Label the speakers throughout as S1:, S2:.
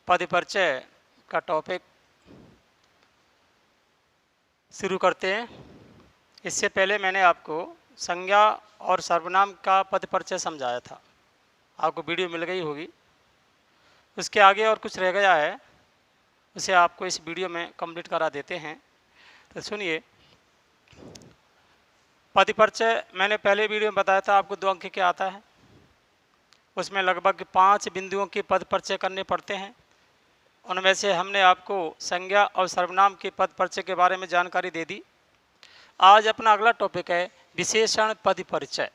S1: पद परिचय का टॉपिक शुरू करते हैं। इससे पहले मैंने आपको संज्ञा और सर्वनाम का पद परिचय समझाया था, आपको वीडियो मिल गई होगी। उसके आगे और कुछ रह गया है, उसे आपको इस वीडियो में कंप्लीट करा देते हैं। तो सुनिए, पद परिचय मैंने पहले वीडियो में बताया था आपको 2 अंक के आता है। उसमें लगभग 5 बिंदुओं के पद परिचय करने पड़ते हैं। उनमें से हमने आपको संज्ञा और सर्वनाम के पद परिचय के बारे में जानकारी दे दी। आज अपना अगला टॉपिक है विशेषण पद परिचय।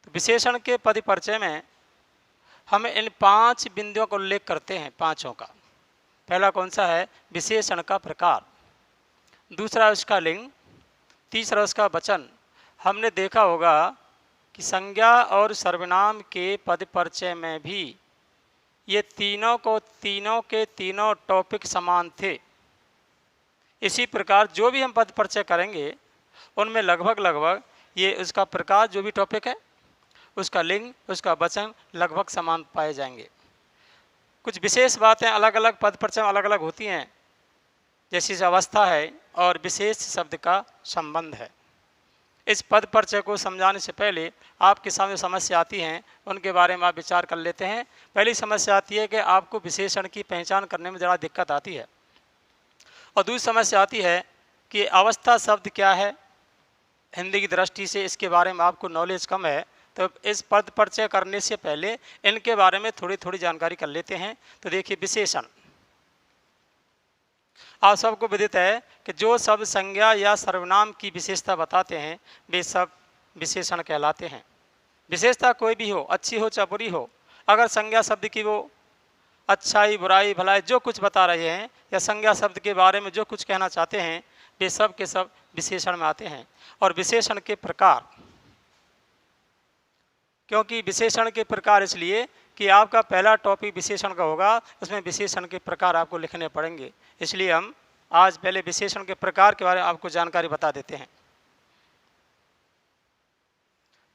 S1: तो विशेषण के पद परिचय में हम इन 5 बिंदुओं का उल्लेख करते हैं, 5 का। पहला कौन सा है? विशेषण का प्रकार, दूसरा उसका लिंग, तीसरा उसका वचन। हमने देखा होगा कि संज्ञा और सर्वनाम के पद परिचय में भी ये तीनों के तीनों टॉपिक समान थे। इसी प्रकार जो भी हम पद परिचय करेंगे उनमें लगभग ये उसका प्रकार, जो भी टॉपिक है, उसका लिंग, उसका वचन लगभग समान पाए जाएंगे। कुछ विशेष बातें अलग अलग पद परिचय में अलग अलग होती हैं, जैसी अवस्था है और विशेष शब्द का संबंध है। इस पद परिचय को समझाने से पहले आपके सामने समस्या आती हैं, उनके बारे में आप विचार कर लेते हैं। पहली समस्या आती है कि आपको विशेषण की पहचान करने में ज़रा दिक्कत आती है, और दूसरी समस्या आती है कि अवस्था शब्द क्या है। हिंदी की दृष्टि से इसके बारे में आपको नॉलेज कम है, तो इस पद परिचय करने से पहले इनके बारे में थोड़ी जानकारी कर लेते हैं। तो देखिए, विशेषण, आप सबको विदित है कि जो शब्द संज्ञा या सर्वनाम की विशेषता बताते हैं वे सब विशेषण कहलाते हैं। विशेषता कोई भी हो, अच्छी हो चाहे बुरी हो, अगर संज्ञा शब्द की वो अच्छाई, बुराई, भलाई जो कुछ बता रहे हैं, या संज्ञा शब्द के बारे में जो कुछ कहना चाहते हैं, वे सब के सब विशेषण में आते हैं। और विशेषण के प्रकार, क्योंकि विशेषण के प्रकार इसलिए कि आपका पहला टॉपिक विशेषण का होगा, उसमें विशेषण के प्रकार आपको लिखने पड़ेंगे। इसलिए हम आज पहले विशेषण के प्रकार के बारे में आपको जानकारी बता देते हैं।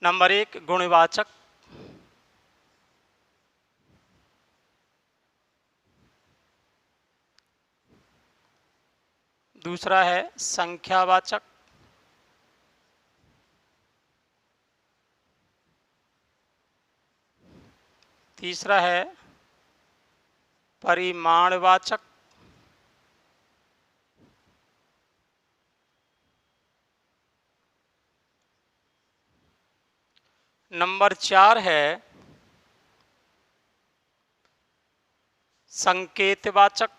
S1: नंबर 1, गुणवाचक। दूसरा है संख्यावाचक। तीसरा है परिमाणवाचक। नंबर 4 है संकेतवाचक।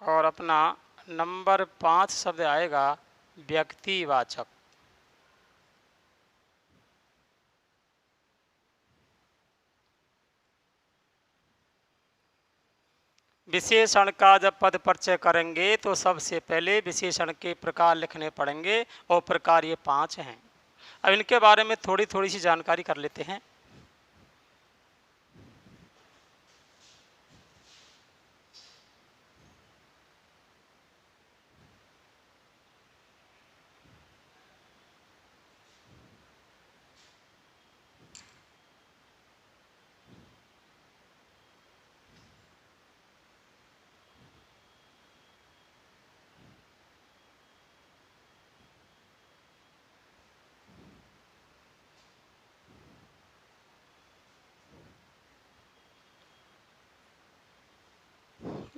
S1: और अपना नंबर 5 शब्द आएगा व्यक्तिवाचक। विशेषण का जब पद परिचय करेंगे तो सबसे पहले विशेषण के प्रकार लिखने पड़ेंगे, और प्रकार ये 5 हैं। अब इनके बारे में थोड़ी सी जानकारी कर लेते हैं।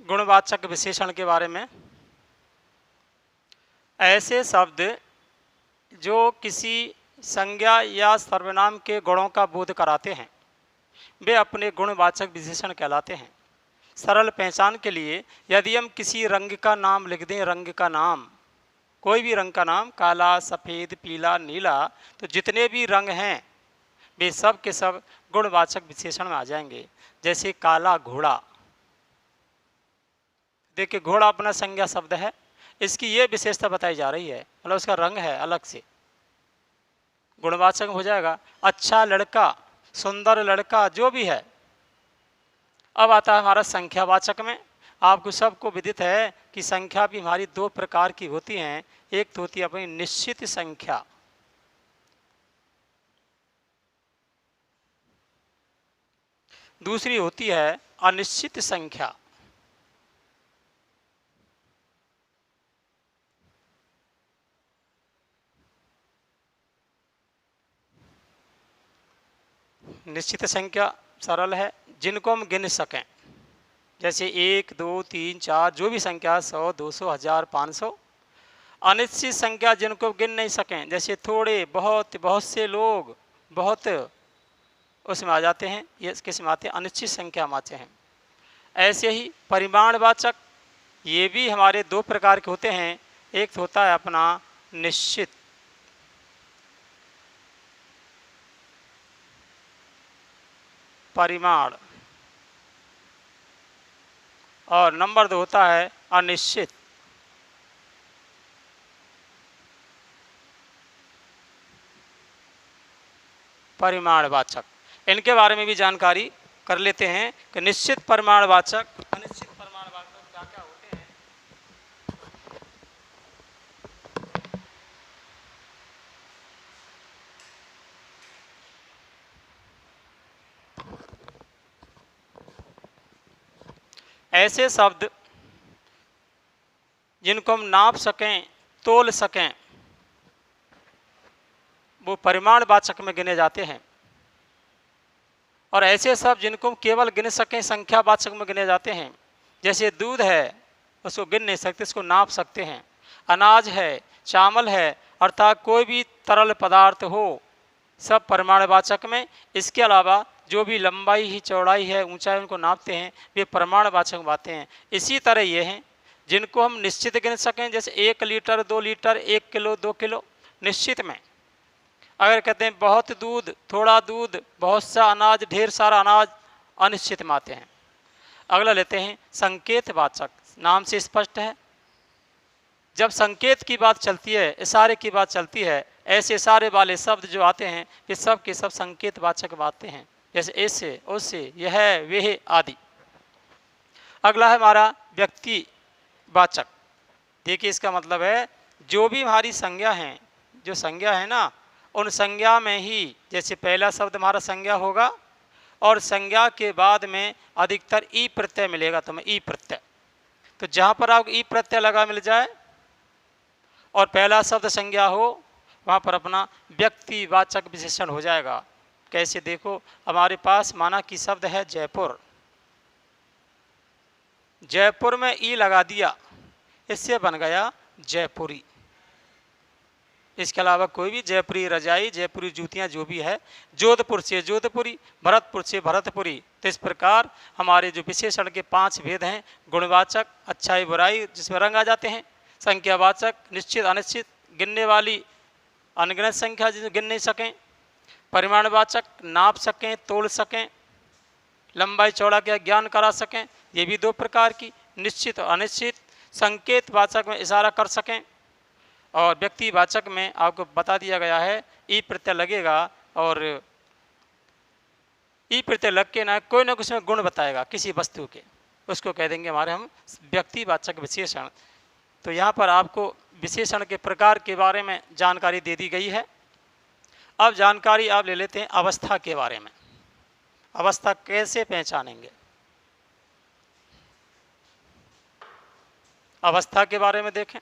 S1: गुणवाचक विशेषण के बारे में, ऐसे शब्द जो किसी संज्ञा या सर्वनाम के गुणों का बोध कराते हैं वे अपने गुणवाचक विशेषण कहलाते हैं। सरल पहचान के लिए यदि हम किसी रंग का नाम लिख दें, रंग का नाम, कोई भी रंग का नाम, काला, सफ़ेद, पीला, नीला, तो जितने भी रंग हैं वे सब के सब गुणवाचक विशेषण में आ जाएंगे। जैसे काला घोड़ा, देखिए घोड़ा अपना संज्ञा शब्द है, इसकी ये विशेषता बताई जा रही है, मतलब उसका रंग है अलग से, गुणवाचक हो जाएगा। अच्छा लड़का, सुंदर लड़का, जो भी है। अब आता है हमारा संख्यावाचक में, आपको सबको विदित है कि संख्या भी हमारी दो प्रकार की होती हैं। एक तो होती है अपनी निश्चित संख्या, दूसरी होती है अनिश्चित संख्या। निश्चित संख्या सरल है, जिनको हम गिन सकें, जैसे 1 2 3 4 जो भी संख्या 100 200 1000 500। अनिश्चित संख्या जिनको गिन नहीं सकें, जैसे थोड़े बहुत बहुत से लोग बहुत, उसमें आ जाते हैं, ये किस में आते हैं, अनिश्चित संख्या में आते हैं। ऐसे ही परिमाणवाचक, ये भी हमारे दो प्रकार के होते हैं। एक तो होता है अपना निश्चित, परिमाण, और नंबर 2 होता है अनिश्चित। परिमाणवाचक, इनके बारे में भी जानकारी कर लेते हैं कि निश्चित परिमाणवाचक, अनिश्चित परिमाणवाचक क्या क्या होते हैं। ऐसे शब्द जिनको हम नाप सकें, तोल सकें, वो परिमाणवाचक में गिने जाते हैं। और ऐसे शब्द जिनको हम केवल गिन सकें, संख्यावाचक में गिने जाते हैं। जैसे दूध है, उसको गिन नहीं सकते, इसको नाप सकते हैं। अनाज है, चावल है, अर्थात कोई भी तरल पदार्थ हो, सब परिमाणवाचक में। इसके अलावा जो भी लंबाई ही चौड़ाई है, ऊंचाई, उनको नापते हैं, वे परिमाणवाचक में आते हैं। इसी तरह ये हैं जिनको हम निश्चित गिन सकें, जैसे 1 लीटर 2 लीटर 1 किलो 2 किलो, निश्चित में। अगर कहते हैं बहुत दूध, थोड़ा दूध, बहुत सा अनाज, ढेर सारा अनाज, अनिश्चित में आते हैं। अगला लेते हैं संकेतवाचक, नाम से स्पष्ट है, जब संकेत की बात चलती है, इशारे की बात चलती है, ऐसे इशारे वाले शब्द जो आते हैं, ये सब के सब संकेतवाचक आते हैं, जैसे ऐसे, उससे, यह, वह आदि। अगला है हमारा व्यक्तिवाचक। देखिए इसका मतलब है जो भी हमारी संज्ञा है, जो संज्ञा है ना, उन संज्ञा में ही, जैसे पहला शब्द हमारा संज्ञा होगा और संज्ञा के बाद में अधिकतर ई प्रत्यय मिलेगा तुम्हें, ई प्रत्यय। तो जहाँ पर आपको ई प्रत्यय लगा मिल जाए और पहला शब्द संज्ञा हो, वहाँ पर अपना व्यक्तिवाचक विशेषण हो जाएगा। कैसे, देखो हमारे पास माना कि शब्द है जयपुर, जयपुर में ई लगा दिया, इससे बन गया जयपुरी। इसके अलावा कोई भी जयपुरी रजाई, जयपुरी जूतियाँ जो भी है, जोधपुर से जोधपुरी, भरतपुर से भरतपुरी। तो इस प्रकार हमारे जो विशेषण के 5 भेद हैं, गुणवाचक, अच्छाई बुराई जिसमें रंग आ जाते हैं, संख्यावाचक, निश्चित अनिश्चित, गिनने वाली अनगिनत संख्या जिसे गिन नहीं सकें, परिमाणवाचक, नाप सकें, तोल सकें, लंबाई चौड़ा का ज्ञान करा सकें, ये भी 2 प्रकार की, निश्चित और अनिश्चित। संकेतवाचक में इशारा कर सकें, और व्यक्तिवाचक में आपको बता दिया गया है ई प्रत्यय लगेगा, और ई प्रत्यय लग के ना कोई ना कुछ में गुण बताएगा किसी वस्तु के, उसको कह देंगे हमारे हम व्यक्तिवाचक विशेषण। तो यहाँ पर आपको विशेषण के प्रकार के बारे में जानकारी दे दी गई है। अब जानकारी आप ले लेते हैं अवस्था के बारे में। अवस्था कैसे पहचानेंगे, अवस्था के बारे में देखें।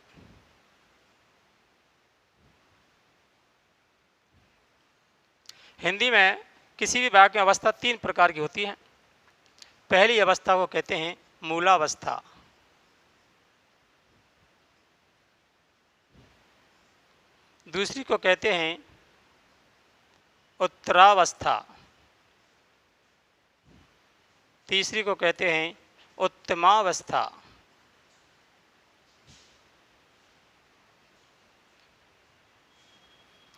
S1: हिंदी में किसी भी वाक्य में अवस्था 3 प्रकार की होती है। पहली अवस्था को कहते हैं मूलावस्था, दूसरी को कहते हैं उत्तरावस्था, तीसरी को कहते हैं उत्तमावस्था।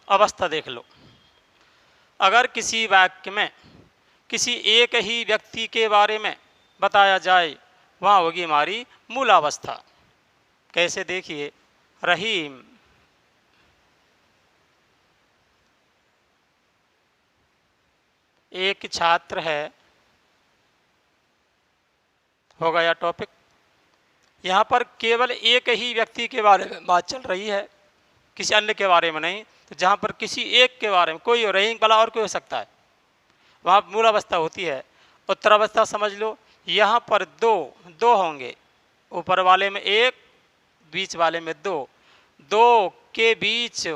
S1: अवस्था देख लो, अगर किसी वाक्य में किसी एक ही व्यक्ति के बारे में बताया जाए, वहाँ होगी हमारी मूलावस्था। कैसे, देखिए, रहीम, एक छात्र है, हो गया टॉपिक। यहाँ पर केवल एक ही व्यक्ति के बारे में बात चल रही है, किसी अन्य के बारे में नहीं। तो जहाँ पर किसी एक के बारे में, कोई रहीम भला और कोई हो सकता है, वहाँ मूल अवस्था होती है। उत्तर अवस्था समझ लो, यहाँ पर दो दो होंगे, ऊपर वाले में एक, बीच वाले में दो, दो के बीच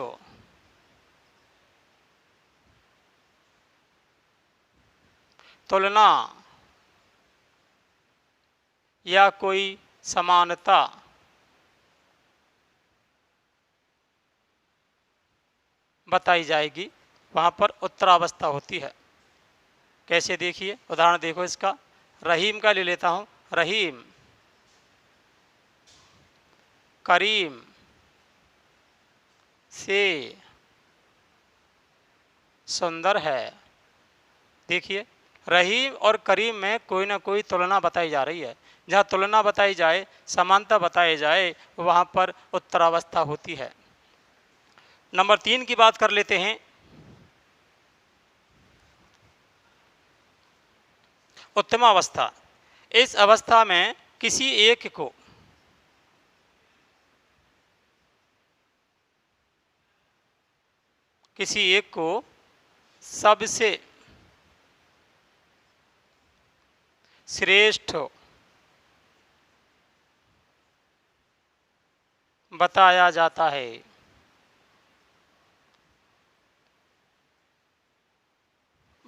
S1: तुलना या कोई समानता बताई जाएगी, वहाँ पर उत्तरावस्था होती है। कैसे, देखिए उदाहरण देखो इसका। रहीम का ले लेता हूँ, रहीम करीम से सुंदर है। देखिए रहीम और करीम में कोई ना कोई तुलना बताई जा रही है। जहाँ तुलना बताई जाए, समानता बताई जाए, वहाँ पर उत्तरावस्था होती है। नंबर 3 की बात कर लेते हैं। उत्तमावस्था। इस अवस्था में किसी एक को सबसे श्रेष्ठ बताया जाता है।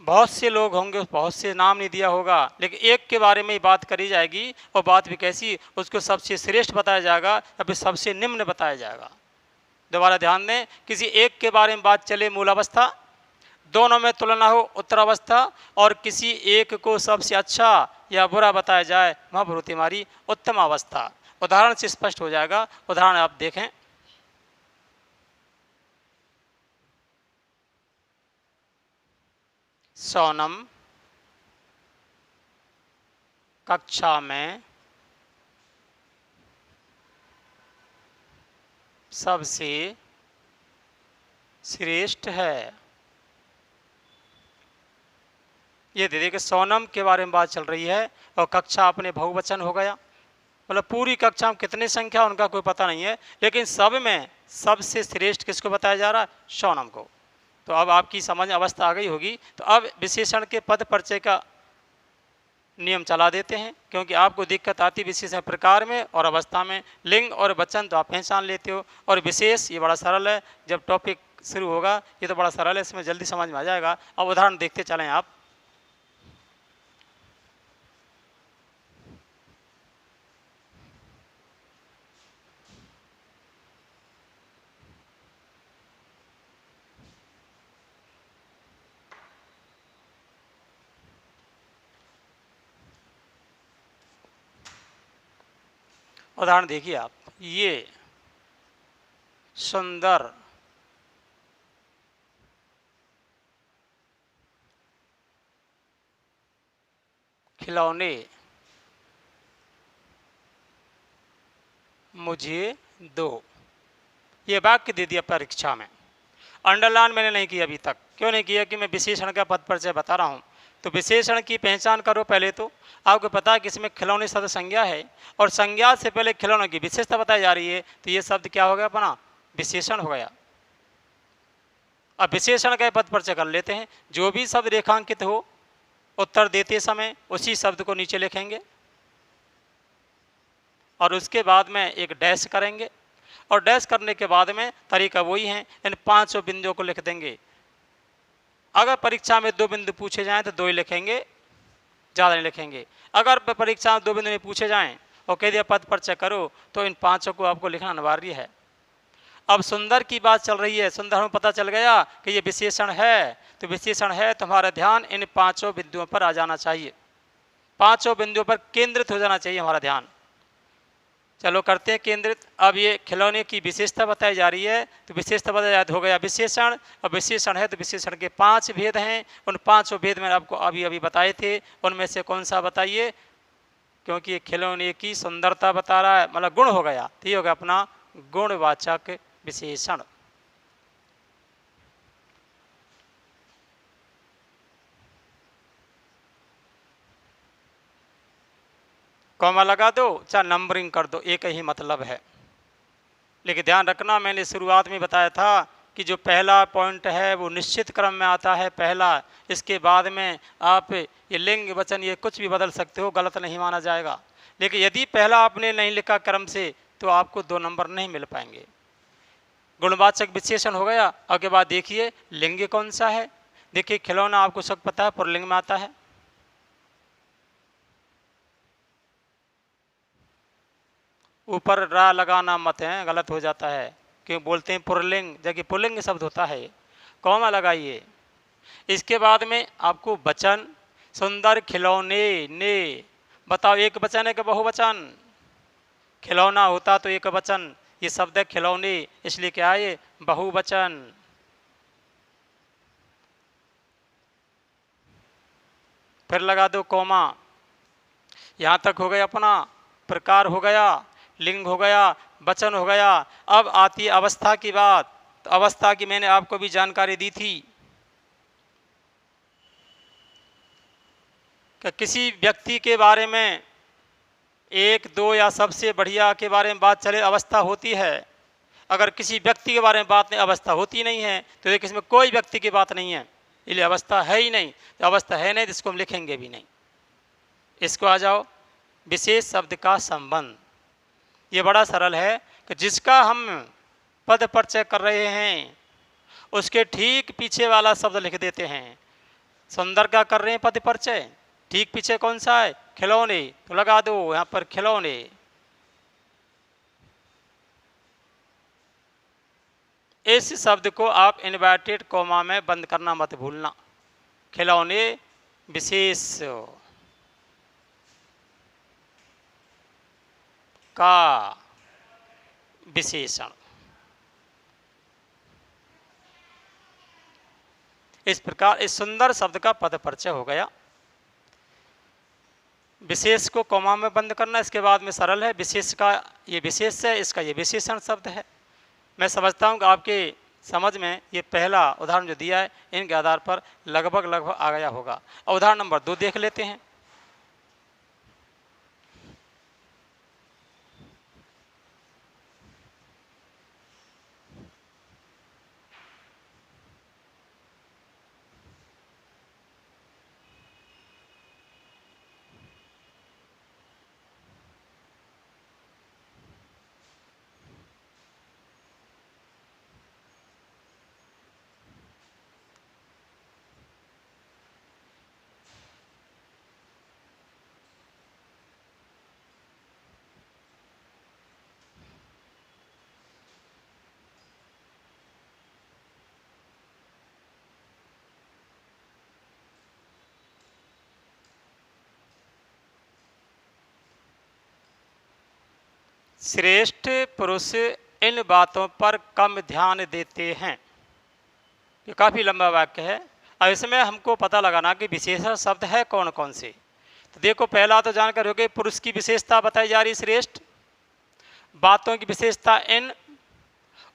S1: बहुत से लोग होंगे, बहुत से नाम नहीं दिया होगा, लेकिन एक के बारे में ही बात करी जाएगी, और बात भी कैसी, उसको सबसे श्रेष्ठ बताया जाएगा या फिर सबसे निम्न बताया जाएगा। दोबारा ध्यान दें, किसी एक के बारे में बात चले मूल अवस्था, दोनों में तुलना हो उत्तरावस्था, और किसी एक को सबसे अच्छा या बुरा बताया जाए, वहाँ पर होती हमारी उत्तम अवस्था। उदाहरण से स्पष्ट हो जाएगा। उदाहरण आप देखें, सोनम कक्षा में सबसे श्रेष्ठ है। ये दे देखिए, सोनम के बारे में बात चल रही है और कक्षा अपने बहुवचन हो गया, मतलब पूरी कक्षा में कितनी संख्या उनका कोई पता नहीं है, लेकिन सब में सबसे श्रेष्ठ किसको बताया जा रहा है? सोनम को। तो अब आपकी समझ अवस्था आ गई होगी। तो अब विशेषण के पद परिचय का नियम चला देते हैं, क्योंकि आपको दिक्कत आती विशेषण प्रकार में और अवस्था में। लिंग और वचन तो आप पहचान लेते हो, और विशेष ये बड़ा सरल है। जब टॉपिक शुरू होगा ये तो बड़ा सरल है, इसमें जल्दी समझ में आ जाएगा। अब उदाहरण देखते चलें आप। उदाहरण देखिए आप, ये सुंदर खिलौने मुझे दो। ये वाक्य दे दिया परीक्षा में, अंडरलाइन मैंने नहीं किया अभी तक। क्यों नहीं किया? कि मैं विशेषण का पद परिचय बता रहा हूँ। तो विशेषण की पहचान करो पहले। तो आपको पता है कि इसमें खिलौने शब्द संज्ञा है, और संज्ञा से पहले खिलौने की विशेषता बताई जा रही है, तो ये शब्द क्या हो गया अपना? विशेषण हो गया। अब विशेषण का पद परिचय कर लेते हैं। जो भी शब्द रेखांकित हो उत्तर देते समय उसी शब्द को नीचे लिखेंगे, और उसके बाद में एक डैश करेंगे, और डैश करने के बाद में तरीका वही है, इन 5 बिंदुओं को लिख देंगे। अगर परीक्षा में 2 बिंदु पूछे जाएं तो 2 ही लिखेंगे, ज़्यादा नहीं लिखेंगे। अगर परीक्षा में 2 बिंदु नहीं पूछे जाएं और कह दिया पद परिचय करो, तो इन 5 को आपको लिखना अनिवार्य है। अब सुंदर की बात चल रही है, सुंदर हमें पता चल गया कि ये विशेषण है। तो विशेषण है तो हमारा ध्यान इन 5 बिंदुओं पर आ जाना चाहिए, 5 बिंदुओं पर केंद्रित हो जाना चाहिए हमारा ध्यान। चलो करते हैं केंद्रित। अब ये खिलौने की विशेषता बताई जा रही है, तो विशेषता बताया हो गया विशेषण। और विशेषण है तो विशेषण के 5 भेद हैं। उन 5 भेद मैंने आपको अभी अभी बताए थे, उनमें से कौन सा बताइए? क्योंकि ये खिलौने की सुंदरता बता रहा है, मतलब गुण हो गया, तो ये हो गया अपना गुणवाचक विशेषण। कॉमा लगा दो चाहे नंबरिंग कर दो, एक ही मतलब है। लेकिन ध्यान रखना, मैंने शुरुआत में बताया था कि जो पहला पॉइंट है वो निश्चित क्रम में आता है पहला, इसके बाद में आप ये लिंग वचन ये कुछ भी बदल सकते हो, गलत नहीं माना जाएगा। लेकिन यदि पहला आपने नहीं लिखा क्रम से तो आपको 2 नंबर नहीं मिल पाएंगे। गुणवाचक विशेषण हो गया। अब के बाद देखिए लिंग कौन सा है। देखिए खिलौना आपको सब पता है पुल्लिंग में आता है। ऊपर रा लगाना मत है, गलत हो जाता है, क्यों बोलते हैं पुल्लिंग, जबकि पुल्लिंग शब्द होता है। कौमा लगाइए। इसके बाद में आपको वचन सुंदर खिलौने ने, बताओ एक वचन है कि बहुवचन? खिलौना होता तो एक वचन, ये शब्द है खिलौने, इसलिए क्या है ये बहुवचन। फिर लगा दो कौमा। यहाँ तक हो गया अपना प्रकार हो गया, लिंग हो गया, वचन हो गया। अब आती अवस्था की बात। तो अवस्था की मैंने आपको भी जानकारी दी थी कि किसी व्यक्ति के बारे में एक दो या सबसे बढ़िया के बारे में बात चले अवस्था होती है। अगर किसी व्यक्ति के बारे में बात नहीं, अवस्था होती नहीं है, तो एक इसमें कोई व्यक्ति की बात नहीं है, इसलिए अवस्था है ही नहीं। तो अवस्था है नहीं तो इसको हम लिखेंगे भी नहीं। इसको आ जाओ विशेष शब्द का संबंध। ये बड़ा सरल है कि जिसका हम पद परिचय कर रहे हैं उसके ठीक पीछे वाला शब्द लिख देते हैं। सुंदर का कर रहे हैं पद परिचय, ठीक पीछे कौन सा है? खिलौने, तो लगा दो यहाँ पर खिलौने। इस शब्द को आप इन्वर्टेड कॉमा में बंद करना मत भूलना। खिलौने विशेष का विशेषण। इस प्रकार इस सुंदर शब्द का पद परिचय हो गया। विशेष को कॉमा में बंद करना, इसके बाद में सरल है। विशेष का ये विशेष है, इसका ये विशेषण शब्द है। मैं समझता हूँ कि आपके समझ में ये पहला उदाहरण जो दिया है इनके आधार पर लगभग आ गया होगा। उदाहरण नंबर 2 देख लेते हैं। श्रेष्ठ पुरुष इन बातों पर कम ध्यान देते हैं। ये काफ़ी लंबा वाक्य है। अब इसमें हमको पता लगाना कि विशेषण शब्द है कौन कौन से। तो देखो पहला तो जानकर हो गई, पुरुष की विशेषता बताई जा रही श्रेष्ठ, बातों की विशेषता इन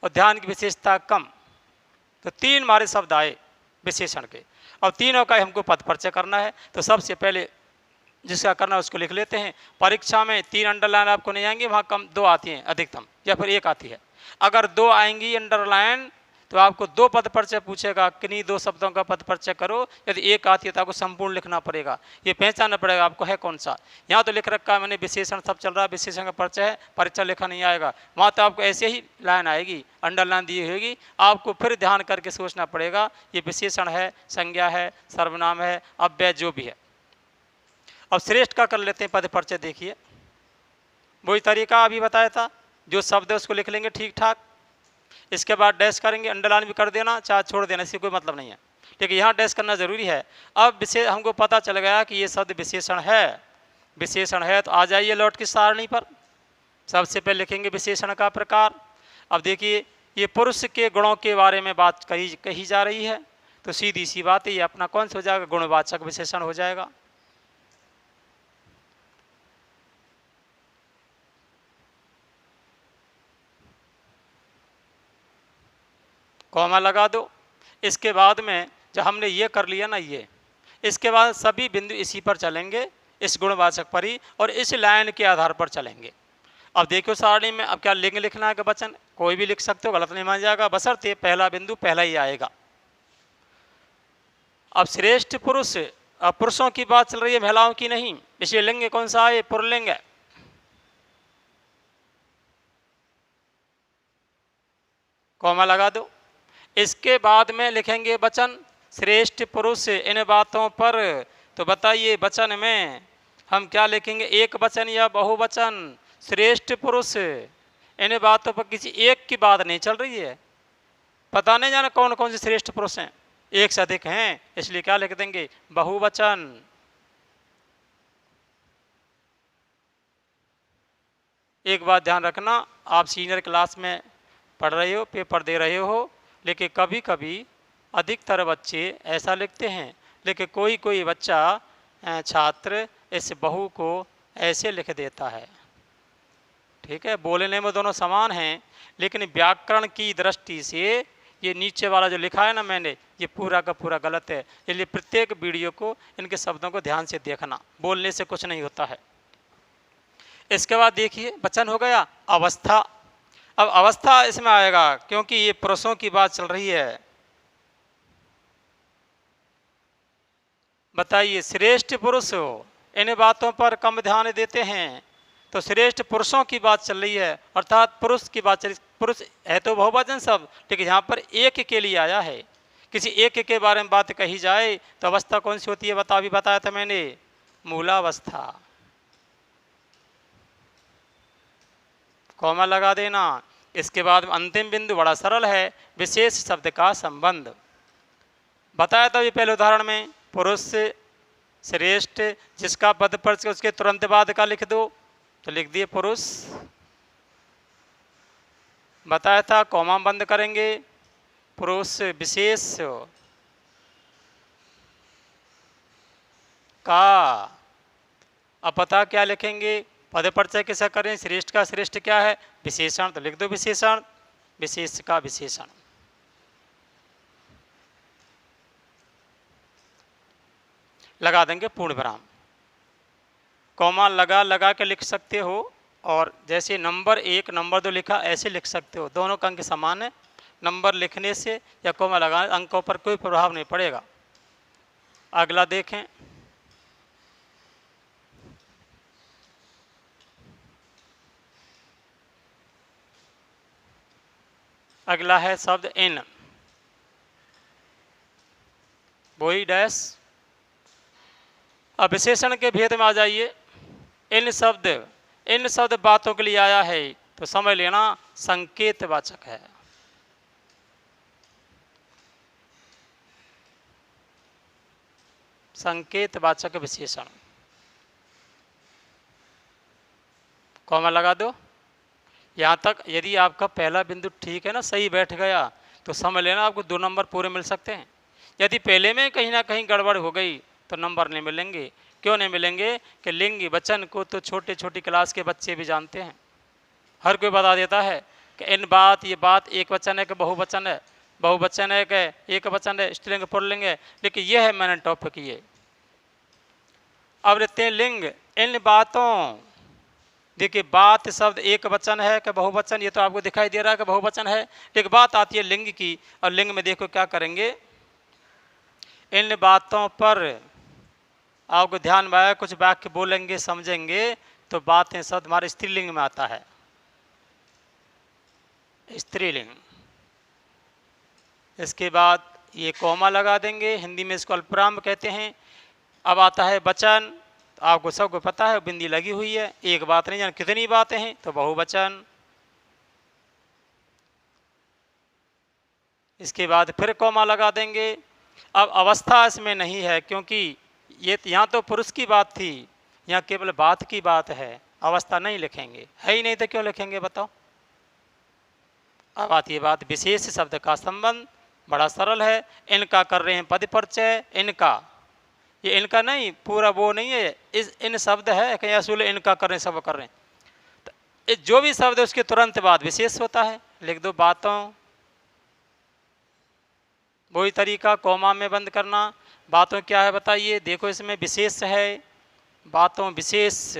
S1: और ध्यान की विशेषता कम। तो 3 हमारे शब्द आए विशेषण के। अब तीनों का हमको पद परिचय करना है। तो सबसे पहले जिसका करना है उसको लिख लेते हैं। परीक्षा में 3 अंडरलाइन आपको नहीं आएंगी, वहाँ कम 2 आती हैं अधिकतम, या फिर 1 आती है। अगर 2 आएंगी अंडरलाइन तो आपको 2 पद परिचय पूछेगा, किन्हीं 2 शब्दों का पद परिचय करो। यदि 1 आती है तो आपको संपूर्ण लिखना पड़ेगा, ये पहचानना पड़ेगा आपको है कौन सा। यहाँ तो लिख रखा है मैंने विशेषण सब चल रहा है, विशेषण का परिचय है, परिचय लिखा नहीं आएगा। वहाँ तो आपको ऐसे ही लाइन आएगी, अंडरलाइन दी होगी, आपको फिर ध्यान करके सोचना पड़ेगा ये विशेषण है, संज्ञा है, सर्वनाम है, अव्यय जो भी है। अब श्रेष्ठ का कर लेते हैं पद परिचय। देखिए वही तरीका अभी बताया था, जो शब्द है उसको लिख लेंगे ठीक ठाक, इसके बाद डैश करेंगे, अंडरलाइन भी कर देना चाहे छोड़ देना, इससे कोई मतलब नहीं है, लेकिन यहाँ डैश करना जरूरी है। अब विशेष हमको पता चल गया कि ये शब्द विशेषण है। विशेषण है तो आ जाइए लौट की सारणी पर। सबसे पहले लिखेंगे विशेषण का प्रकार। अब देखिए ये पुरुष के गुणों के बारे में बात कही जा रही है, तो सीधी सी बात है ये अपना कौन सा हो जाएगा? गुणवाचक विशेषण हो जाएगा। कॉमा लगा दो। इसके बाद में जब हमने ये कर लिया ना, ये इसके बाद सभी बिंदु इसी पर चलेंगे, इस गुणवाचक पर ही और इस लाइन के आधार पर चलेंगे। अब देखो सारणी में अब क्या लिंग लिखना है कि वचन, कोई भी लिख सकते हो, गलत नहीं मान जाएगा, बशर्ते पहला बिंदु पहला ही आएगा। अब श्रेष्ठ पुरुष, अब पुरुषों की बात चल रही है, महिलाओं की नहीं, इसलिए लिंग कौन सा है? पुल्लिंग है। कॉमा लगा दो। इसके बाद में लिखेंगे वचन श्रेष्ठ पुरुष इन बातों पर। तो बताइए वचन में हम क्या लिखेंगे, एक वचन या बहुवचन? श्रेष्ठ पुरुष इन बातों पर किसी एक की बात नहीं चल रही है, पता नहीं जाना कौन कौन से श्रेष्ठ पुरुष हैं, एक से अधिक हैं, इसलिए क्या लिख देंगे? बहुवचन। एक बात ध्यान रखना, आप सीनियर क्लास में पढ़ रहे हो, पेपर दे रहे हो, लेकिन कभी कभी अधिकतर बच्चे ऐसा लिखते हैं, लेकिन कोई कोई बच्चा छात्र इस बहु को ऐसे लिख देता है। ठीक है, बोलने में दोनों समान हैं, लेकिन व्याकरण की दृष्टि से ये नीचे वाला जो लिखा है ना मैंने, ये पूरा का पूरा गलत है। इसलिए प्रत्येक वीडियो को इनके शब्दों को ध्यान से देखना, बोलने से कुछ नहीं होता है। इसके बाद देखिए वचन हो गया अवस्था। अब अवस्था इसमें आएगा क्योंकि ये पुरुषों की बात चल रही है। बताइए श्रेष्ठ पुरुष इन बातों पर कम ध्यान देते हैं, तो श्रेष्ठ पुरुषों की बात चल रही है, अर्थात पुरुष की बात चल रही। पुरुष है तो बहुवचन शब्द, लेकिन यहाँ पर एक के लिए आया है। किसी एक के बारे में बात कही जाए तो अवस्था कौन सी होती है? अभी बताया था मैंने, मूलावस्था। कॉमा लगा देना। इसके बाद अंतिम बिंदु बड़ा सरल है, विशेष शब्द का संबंध। बताया था ये पहले उदाहरण में, पुरुष श्रेष्ठ जिसका पद पर उसके तुरंत बाद का लिख दो, तो लिख दिए पुरुष। बताया था कॉमा बंद करेंगे, पुरुष विशेष का। अब पता क्या लिखेंगे? पद परिचय कैसा करें? श्रेष्ठ का श्रेष्ठ क्या है? विशेषण, तो लिख दो विशेषण, विशेष का विशेषण। लगा देंगे पूर्ण विराम। कॉमा लगा लगा के लिख सकते हो, और जैसे नंबर 1 नंबर 2 लिखा ऐसे लिख सकते हो, दोनों का अंक समान है। नंबर लिखने से या कॉमा लगाने अंकों पर कोई प्रभाव नहीं पड़ेगा। अगला देखें, अगला है शब्द इन, वही डैश। अब विशेषण के भेद में आ जाइए। इन शब्द बातों के लिए आया है, तो समझ लेना संकेतवाचक है। संकेतवाचक विशेषण। कॉमा लगा दो। यहाँ तक यदि आपका पहला बिंदु ठीक है ना, सही बैठ गया, तो समझ लेना आपको 2 नंबर पूरे मिल सकते हैं। यदि पहले में कहीं ना कहीं गड़बड़ हो गई तो नंबर नहीं मिलेंगे। क्यों नहीं मिलेंगे? कि लिंग वचन को तो छोटे छोटी क्लास के बच्चे भी जानते हैं। हर कोई बता देता है कि इन बात, ये बात एक वचन है कि बहुवचन है, बहुवचन है कि एक वचन है, स्त्रीलिंग पुल्लिंग है, लेकिन यह है मैंने टॉपिक ये। अब रहते हैं लिंग। इन बातों, देखिए बात शब्द एक वचन है कि बहुवचन, ये तो आपको दिखाई दे रहा है कि बहुवचन है, लेकिन बात आती है लिंग की, और लिंग में देखो क्या करेंगे, इन बातों पर आपको ध्यान में आया, कुछ वाक्य बोलेंगे समझेंगे, तो बातें शब्द हमारे स्त्रीलिंग में आता है, स्त्रीलिंग। इसके बाद ये कॉमा लगा देंगे, हिंदी में इसको अल्पविराम कहते हैं। अब आता है वचन, आपको सबको पता है बिंदी लगी हुई है, एक बात नहीं जान कितनी बातें हैं, तो बहुवचन। इसके बाद फिर कॉमा लगा देंगे। अब अवस्था इसमें नहीं है, क्योंकि ये यहाँ तो पुरुष की बात थी, यहाँ केवल बात की बात है, अवस्था नहीं लिखेंगे, है ही नहीं तो क्यों लिखेंगे बताओ। अब आती है बात विशेष शब्द का संबंध, बड़ा सरल है। इनका कर रहे हैं पद परिचय, इनका, ये इनका नहीं, पूरा वो नहीं है, इस इन शब्द है कहीं असूल इनका कर रहे हैं, सब कर रहे हैं, तो जो भी शब्द है उसके तुरंत बाद विशेष होता है, लिख दो बातों। वही तरीका कॉमा में बंद करना। बातों क्या है बताइए, देखो इसमें विशेष है, बातों विशेष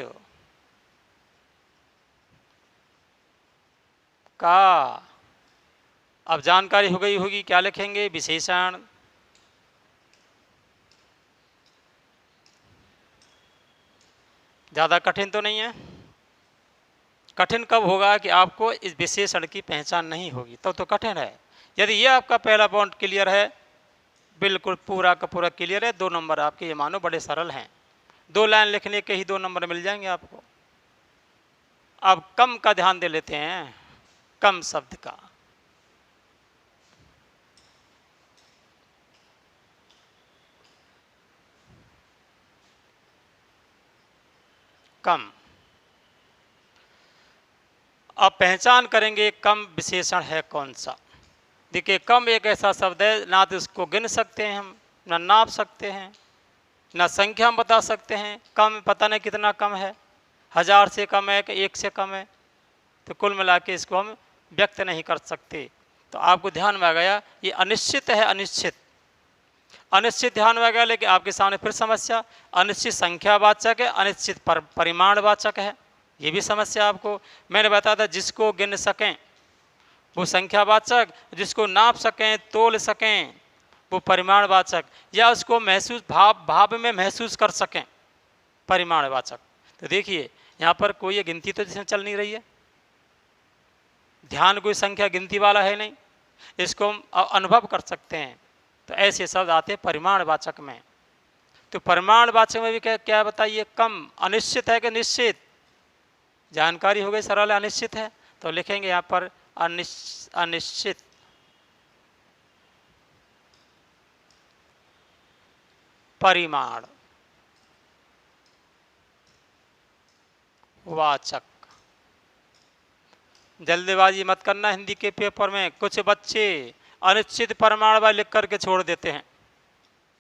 S1: का। अब जानकारी हो गई होगी, क्या लिखेंगे? विशेषण। ज़्यादा कठिन तो नहीं है। कठिन कब होगा कि आपको इस विशेषण की पहचान नहीं होगी, तो कठिन है। यदि ये आपका पहला पॉइंट क्लियर है, बिल्कुल पूरा का पूरा क्लियर है, 2 नंबर आपके ये मानो बड़े सरल हैं। 2 लाइन लिखने के ही 2 नंबर मिल जाएंगे आपको। अब कम का ध्यान दे लेते हैं, कम शब्द का। कम। अब पहचान करेंगे कम विशेषण है कौन सा। देखिए, कम एक ऐसा शब्द है, ना तो इसको गिन सकते हैं हम, ना नाप सकते हैं, ना संख्या हम बता सकते हैं। कम पता नहीं कितना कम है, 1000 से कम है कि 1 से कम है, तो कुल मिला के इसको हम व्यक्त नहीं कर सकते। तो आपको ध्यान में आ गया, ये अनिश्चित है, अनिश्चित। अनिश्चित ध्यान में आ गया, लेकिन आपके सामने फिर समस्या, अनिश्चित संख्यावाचक है, अनिश्चित परिमाणवाचक है, ये भी समस्या आपको। मैंने बताया था जिसको गिन सकें वो संख्यावाचक, जिसको नाप सकें, तोल सकें, वो परिमाणवाचक, या उसको महसूस भाव में महसूस कर सकें, परिमाणवाचक। तो देखिए यहाँ पर कोई गिनती तो जिसमें चल नहीं रही है, ध्यान कोई संख्या गिनती वाला है नहीं, इसको हम अनुभव कर सकते हैं। तो ऐसे शब्द आते हैं परिमाणवाचक में। तो परिमाणवाचक में भी क्या बताइए, कम। अनिश्चित है कि निश्चित? जानकारी हो गई सरल, अनिश्चित है, तो लिखेंगे यहाँ पर अनिश्चित परिमाण वाचक। जल्दबाजी मत करना हिंदी के पेपर में। कुछ बच्चे अनिश्चित परिमाण वाला लिख करके छोड़ देते हैं,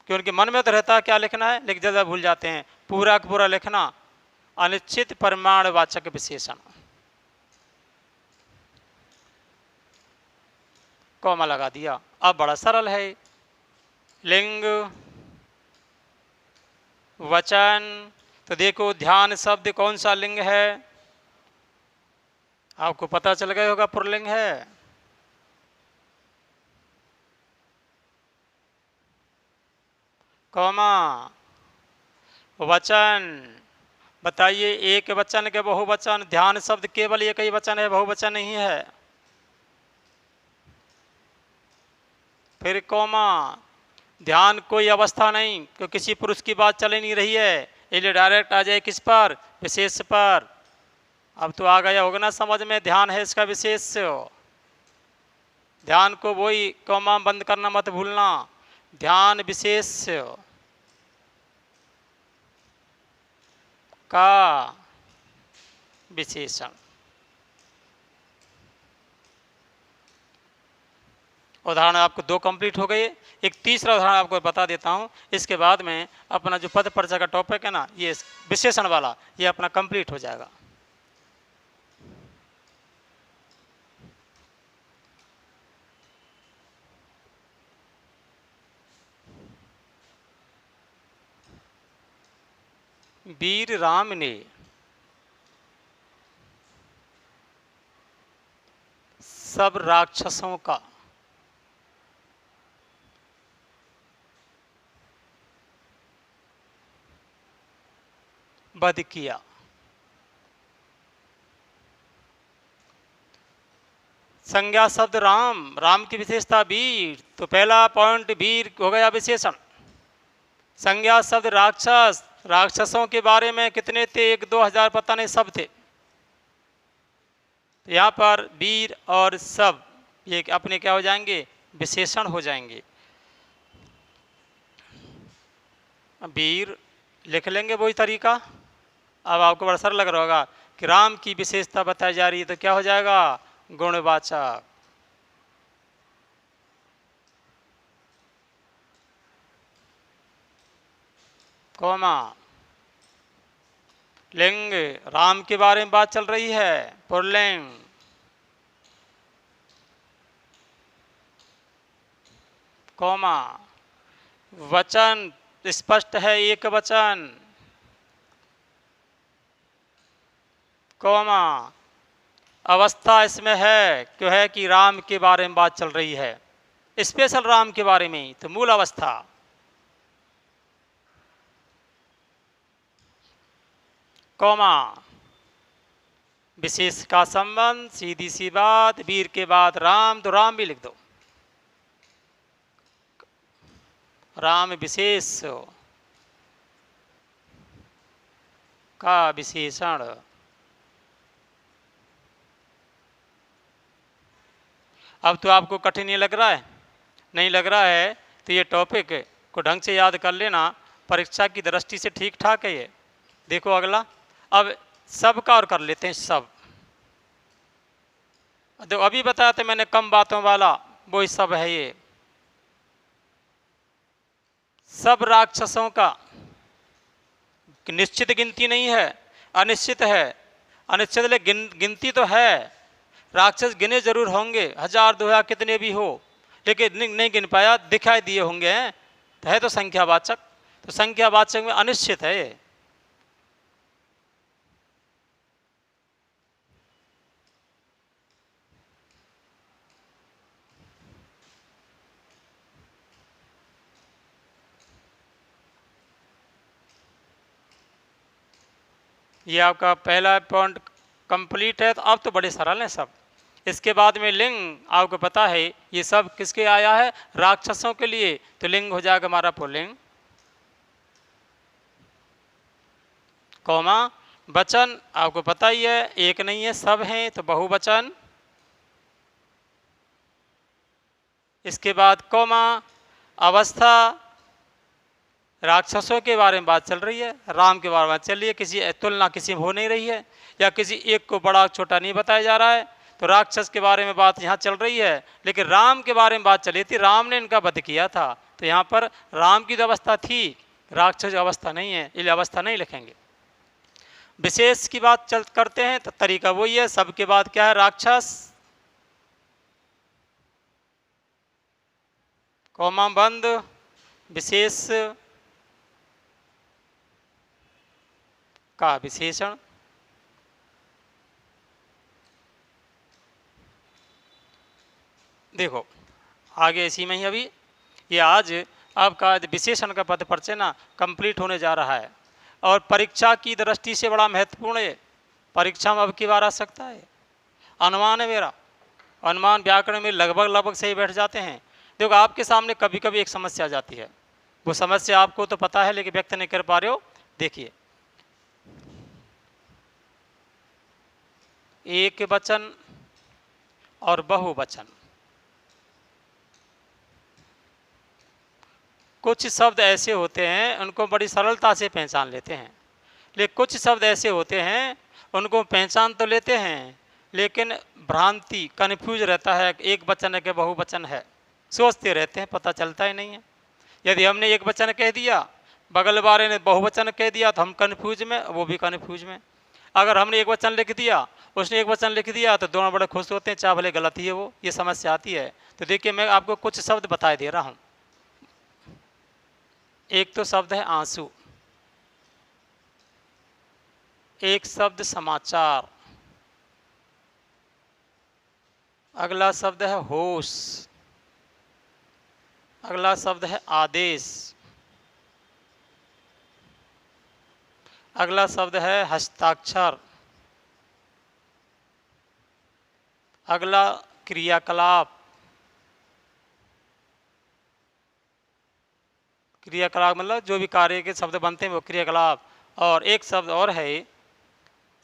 S1: कि उनके मन में तो रहता है क्या लिखना है, लेकिन जल्द भूल जाते हैं। पूरा का पूरा लिखना, अनिश्चित परिमाणवाचक विशेषण। कॉमा लगा दिया। अब बड़ा सरल है। लिंग, वचन। तो देखो ध्यान शब्द कौन सा लिंग है, आपको पता चल गया होगा, पुल्लिंग है। कॉमा, वचन। बताइए, एक वचन के बहुवचन। ध्यान शब्द केवल एक ही वचन है, बहुवचन नहीं है। फिर कॉमा, ध्यान कोई अवस्था नहीं, क्योंकि किसी पुरुष की बात चल नहीं रही है, इसलिए डायरेक्ट आ जाए किस पर, विशेष पर। अब तो आ गया होगा ना समझ में, ध्यान है इसका विशेष। ध्यान को वही कॉमा बंद करना मत भूलना, ध्यान विशेष का विशेषण। उदाहरण आपको 2 कंप्लीट हो गए। एक तीसरा उदाहरण आपको बता देता हूँ, इसके बाद में अपना जो पद परिचय का टॉपिक है ना, ये विशेषण वाला, ये अपना कंप्लीट हो जाएगा। वीर राम ने सब राक्षसों का वध किया। संज्ञा शब्द राम, राम की विशेषता वीर, तो पहला पॉइंट वीर हो गया विशेषण। संज्ञा शब्द राक्षस, राक्षसों के बारे में कितने थे, 1-2 हजार पता नहीं, सब थे। यहाँ पर वीर और सब ये अपने क्या हो जाएंगे, विशेषण हो जाएंगे। वीर लिख लेंगे वही तरीका। अब आपको बड़ा सरल लग रहा होगा कि राम की विशेषता बताई जा रही है, तो क्या हो जाएगा, गुणवाचक। कॉमा, लिंग, राम के बारे में बात चल रही है, पुल्लिंग। कॉमा, वचन स्पष्ट है, एक वचन। कौमा अवस्था इसमें है क्यों है कि राम के बारे में बात चल रही है, स्पेशल राम के बारे में, तो मूल अवस्था। कौमा विशेष का संबंध, सीधी सी बात, वीर के बाद राम, तो राम भी लिख दो। राम विशेष का विशेषण। अब तो आपको कठिन नहीं लग रहा है? नहीं लग रहा है तो ये टॉपिक को ढंग से याद कर लेना, परीक्षा की दृष्टि से ठीक ठाक है ये। देखो अगला, अब सब का और कर लेते हैं सब। देखो अभी बताया था मैंने कम बातों वाला, वो ही सब है ये। सब राक्षसों का निश्चित गिनती नहीं है, अनिश्चित है। अनिश्चित ले गिनती तो है, राक्षस गिने जरूर होंगे, 1000 2000 कितने भी हो, लेकिन नहीं गिन पाया, दिखाई दिए होंगे हैं, तो है तो संख्यावाचक। तो संख्यावाचक में अनिश्चित है ये। ये आपका पहला पॉइंट कंप्लीट है। तो अब तो बड़े सरल हैं सब। इसके बाद में लिंग आपको पता है, ये सब किसके आया है? राक्षसों के लिए। तो लिंग हो जाएगा हमारा पुल्लिंग। कौमा वचन आपको पता ही है, एक नहीं है सब हैं, तो बहुवचन। इसके बाद कौमा अवस्था, राक्षसों के बारे में बात चल रही है, राम के बारे में चल रही है, किसी तुलना किसी में हो नहीं रही है, या किसी एक को बड़ा छोटा नहीं बताया जा रहा है। तो राक्षस के बारे में बात यहाँ चल रही है, लेकिन राम के बारे में बात चली थी, राम ने इनका वध किया था। तो यहाँ पर राम की तो अवस्था थी, राक्षस अवस्था नहीं है, इसलिए अवस्था नहीं लिखेंगे। विशेष की बात करते हैं तो तरीका वही है, सबके बाद क्या है? राक्षस, कौमा बंद, विशेष का विशेषण। देखो आगे इसी में ही अभी ये आज आपका विशेषण का पद परिचय ना कंप्लीट होने जा रहा है, और परीक्षा की दृष्टि से बड़ा महत्वपूर्ण है। परीक्षा में अब की बार आ सकता है। अनुमान है मेरा, अनुमान व्याकरण में लगभग सही बैठ जाते हैं। देखो आपके सामने कभी कभी एक समस्या आ जाती है, वो समस्या आपको तो पता है लेकिन व्यक्त नहीं कर पा रहे हो। देखिए एक वचन और बहुवचन, कुछ शब्द ऐसे होते हैं उनको बड़ी सरलता से पहचान लेते हैं, लेकिन कुछ शब्द ऐसे होते हैं उनको पहचान तो लेते हैं लेकिन भ्रांति, कन्फ्यूज रहता है, एक वचन है कि बहुवचन है, सोचते रहते हैं, पता चलता ही नहीं है। यदि हमने एक वचन कह दिया, बगल वाले ने बहुवचन कह दिया, तो हम कन्फ्यूज में, वो भी कन्फ्यूज में। अगर हमने एक वचन लिख दिया, उसने एक वचन लिख दिया, तो दोनों बड़े खुश होते हैं, चाहे भले गलत ही है वो, ये समस्या आती है। तो देखिए मैं आपको कुछ शब्द बता दे रहा हूँ। एक तो शब्द है आंसू, एक शब्द समाचार, अगला शब्द है होश, अगला शब्द है आदेश, अगला शब्द है हस्ताक्षर, अगला क्रियाकलाप, क्रियाकलाप मतलब जो भी कार्य के शब्द बनते हैं वो क्रियाकलाप, और एक शब्द और है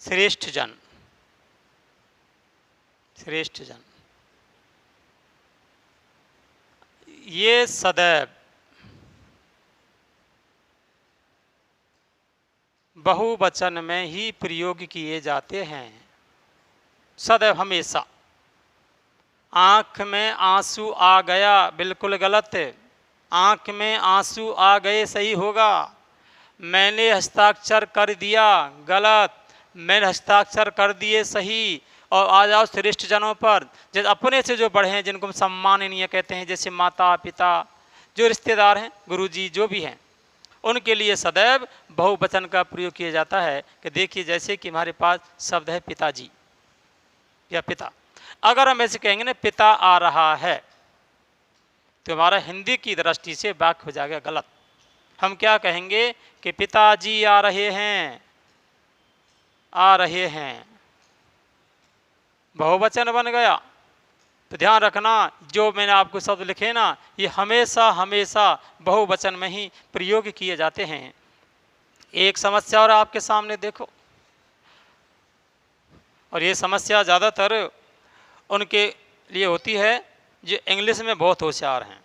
S1: श्रेष्ठ जन, श्रेष्ठ जन। ये सदैव बहुवचन में ही प्रयोग किए जाते हैं, सदैव हमेशा। आँख में आंसू आ गया, बिल्कुल गलत है, आँख में आंसू आ गए सही होगा। मैंने हस्ताक्षर कर दिया, गलत, मैंने हस्ताक्षर कर दिए सही। और आ जाओ श्रेष्ठ जनों पर, जैसे अपने से जो बड़े हैं, जिनको हम सम्माननीय कहते हैं, जैसे माता पिता, जो रिश्तेदार हैं, गुरुजी, जो भी हैं, उनके लिए सदैव बहुवचन का प्रयोग किया जाता है। कि देखिए जैसे कि हमारे पास शब्द है पिताजी या पिता, अगर हम ऐसे कहेंगे ना पिता आ रहा है, तो हमारा हिंदी की दृष्टि से वाक्य हो जाएगा गलत। हम क्या कहेंगे कि पिताजी आ रहे हैं, आ रहे हैं, बहुवचन बन गया। तो ध्यान रखना, जो मैंने आपको शब्द लिखे ना, ये हमेशा हमेशा बहुवचन में ही प्रयोग किए जाते हैं। एक समस्या और आपके सामने देखो, और ये समस्या ज़्यादातर उनके लिए होती है जो इंग्लिश में बहुत होशियार हैं।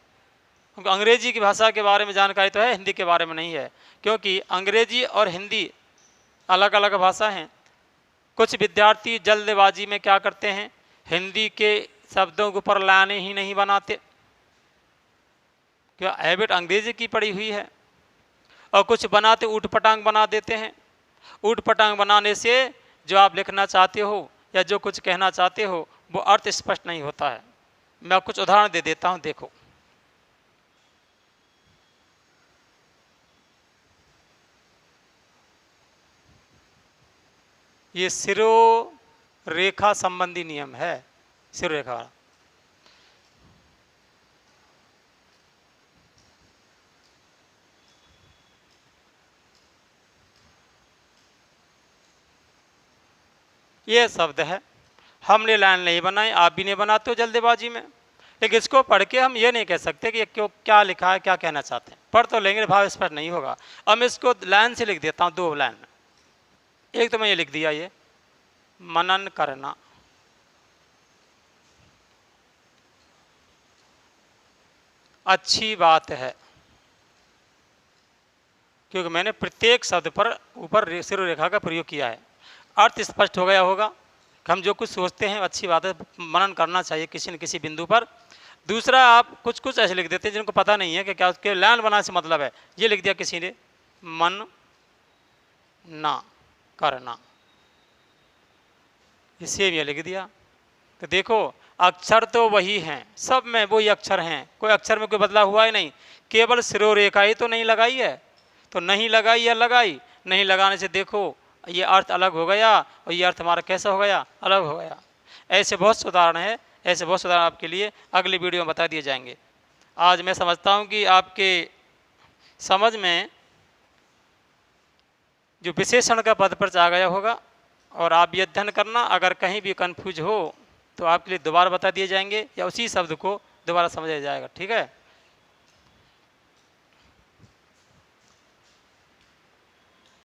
S1: क्योंकि अंग्रेजी की भाषा के बारे में जानकारी तो है, हिंदी के बारे में नहीं है, क्योंकि अंग्रेजी और हिंदी अलग अलग भाषा हैं। कुछ विद्यार्थी जल्दबाजी में क्या करते हैं, हिंदी के शब्दों के ऊपर लाने ही नहीं बनाते, क्या हैबिट अंग्रेजी की पड़ी हुई है। और कुछ बनाते ऊट पटांग बना देते हैं। ऊट पटांग बनाने से जो आप लिखना चाहते हो या जो कुछ कहना चाहते हो वो अर्थ स्पष्ट नहीं होता है। मैं कुछ उदाहरण दे देता हूं, देखो। ये सिरो रेखा संबंधी नियम है, सिरो रेखा। ये शब्द है, हमने लाइन नहीं बनाई, आप भी नहीं बनाते हो जल्दबाजी में, लेकिन इसको पढ़ के हम ये नहीं कह सकते कि ये क्यों क्या लिखा है, क्या कहना चाहते हैं। पढ़ तो लेंगे, भाव स्पष्ट नहीं होगा। अब मैं इसको लाइन से लिख देता हूँ, 2 लाइन। एक तो मैं ये लिख दिया, ये मनन करना, अच्छी बात है, क्योंकि मैंने प्रत्येक शब्द पर ऊपर सिरो रेखा का प्रयोग किया है। अर्थ स्पष्ट हो गया होगा कि हम जो कुछ सोचते हैं अच्छी बात है, मनन करना चाहिए किसी न किसी बिंदु पर। दूसरा, आप कुछ कुछ ऐसे लिख देते हैं जिनको पता नहीं है कि क्या उसके लाइन बनाने से मतलब है। ये लिख दिया किसी ने, मन ना करना, इसे भी लिख दिया। तो देखो अक्षर तो वही हैं, सब में वही अक्षर हैं, कोई अक्षर में कोई बदलाव हुआ ही नहीं, केवल सिरो रेखा ही तो नहीं लगाई है। तो नहीं लगाई या लगाई, नहीं लगाने से देखो ये अर्थ अलग हो गया, और ये अर्थ हमारा कैसा हो गया, अलग हो गया। ऐसे बहुत से उदाहरण है, ऐसे बहुत से उदाहरण आपके लिए अगली वीडियो में बता दिए जाएंगे। आज मैं समझता हूँ कि आपके समझ में जो विशेषण का पद पर आ गया होगा, और आप ये अध्ययन करना। अगर कहीं भी कन्फ्यूज हो तो आपके लिए दोबारा बता दिए जाएंगे, या उसी शब्द को दोबारा समझाया जाएगा। ठीक है।